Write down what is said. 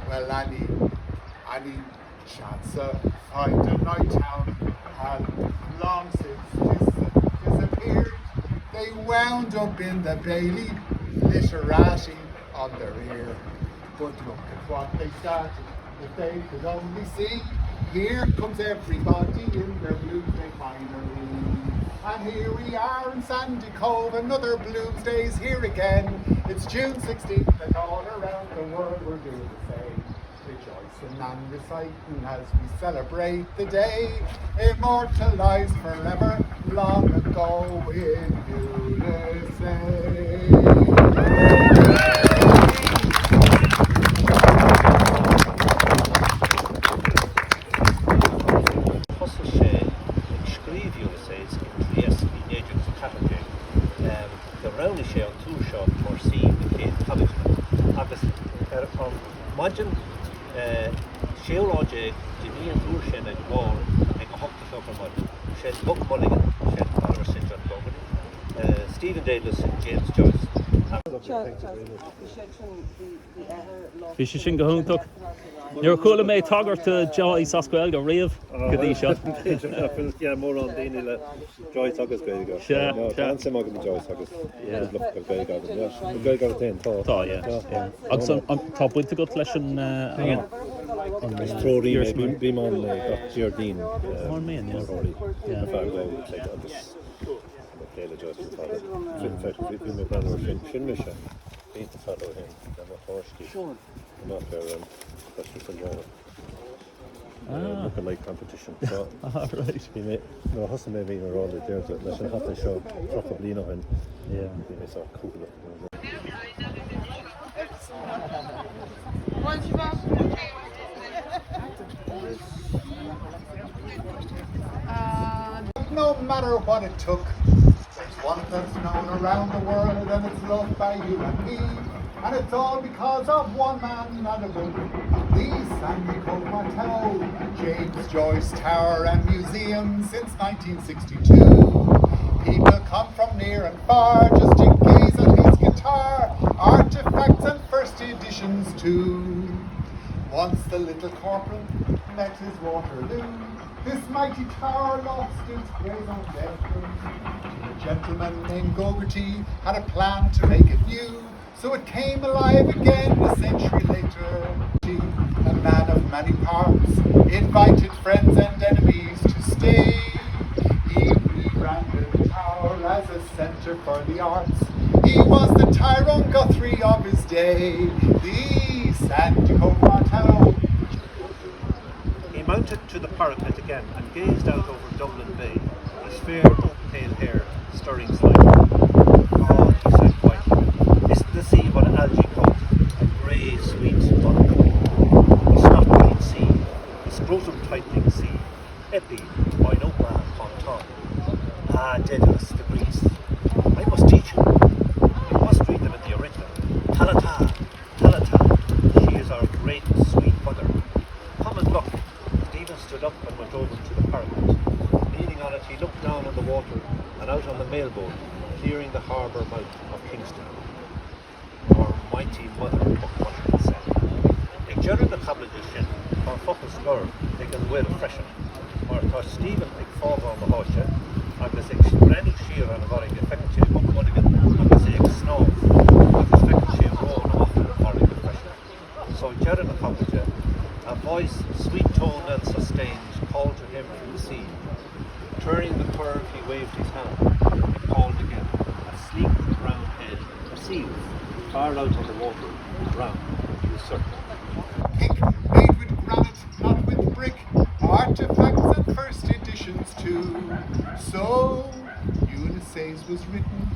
Well, any chance of finding my town had long since disappeared. They wound up in the Bailey, literati on their ear. But look at what they started, if they could only see. Here comes everybody in their Bloomsday finery. And here we are in Sandycove, another Bloomsday's here again. It's June 16th and all around the world we're doing the same. Rejoicing and reciting as we celebrate the day, immortalized forever long ago in Ulysses. Imagine Gaeilge Jimmy Dúrsin and Wall and Hockey Over Shed Book Mulligan, Shed Oliver St. John Bogan, Stephen Davis and James Joyce. Bhí sé sin go húntaach. Níor chula méid tagart Joyce as Gaeilge go riamh go dtí seo. Yeah, mór an daoine le Joyce agus Gaeilge. Tá sem agus Joyce agus. Yeah, look at Gaeilge. Gaeilge ten tá. Tá, yeah. Agus tá buinte go leis an Tróí bí man Jardín. Mar mé, yeah. Gaeilge Joyce is hard. Fin me brother fin mission. Beat the fellow him. I'm a horsey. Not there especially for look like competition. So right. He made no hustle maybe in a roll there to let him have to show probably no and yeah. He so cool. No matter what it took, there's one that's known around the world and it's loved by you and me. And it's all because of one man and a woman. The Sandycove Martello, James Joyce Tower and Museum since 1962. People come from near and far just to gaze at his guitar, artifacts and first editions too. Once the little corporal met his Waterloo, this mighty tower lost its grace on death. A gentleman named Gaeilge had a plan to make it new, so it came alive again a century later. A man of many parts, invited friends and enemies to stay. He rebranded the tower as a centre for the arts. He was the Tyrone Guthrie of his day, the Sandycove Martello. He mounted to the parapet again and gazed out over Dublin Bay, his fair pale hair stirring slightly. Oh, he said quietly, isn't the sea what Gaeilge called a grey, sweet buttercup? The snot-green sea, the scrotum-tightening sea, epi, by no man upon top. Ah, Daedalus, the Greeks. I must teach him. You must read them in the Arita. Talata, Talata, she is our great, sweet mother. Come and look. Stephen stood up and went over to the parapet. Leaning on it, he looked down on the water and out on the mailboat, clearing the harbour mouth of Kingston. Our mighty mother, Buckmushkin said. Ag Gerard the Cabbages sin, our focus lure, they can wear a freshen. Or tá Stephen ag fág on the hoise, agus ag spreading sheer on a varig a feckenché Buckmushkin, agus ag snow, agus feckenché roll off the varig a freshen. So Gerard the Cabbages, a voice sweet-toned and sustained, called to him from the sea. Turning the curve, he waved his hand and called again. A sleek brown head, a seals far out on the water round the circle. Pink, made with granite, not with brick, artifacts and first editions too. So Ulysses was written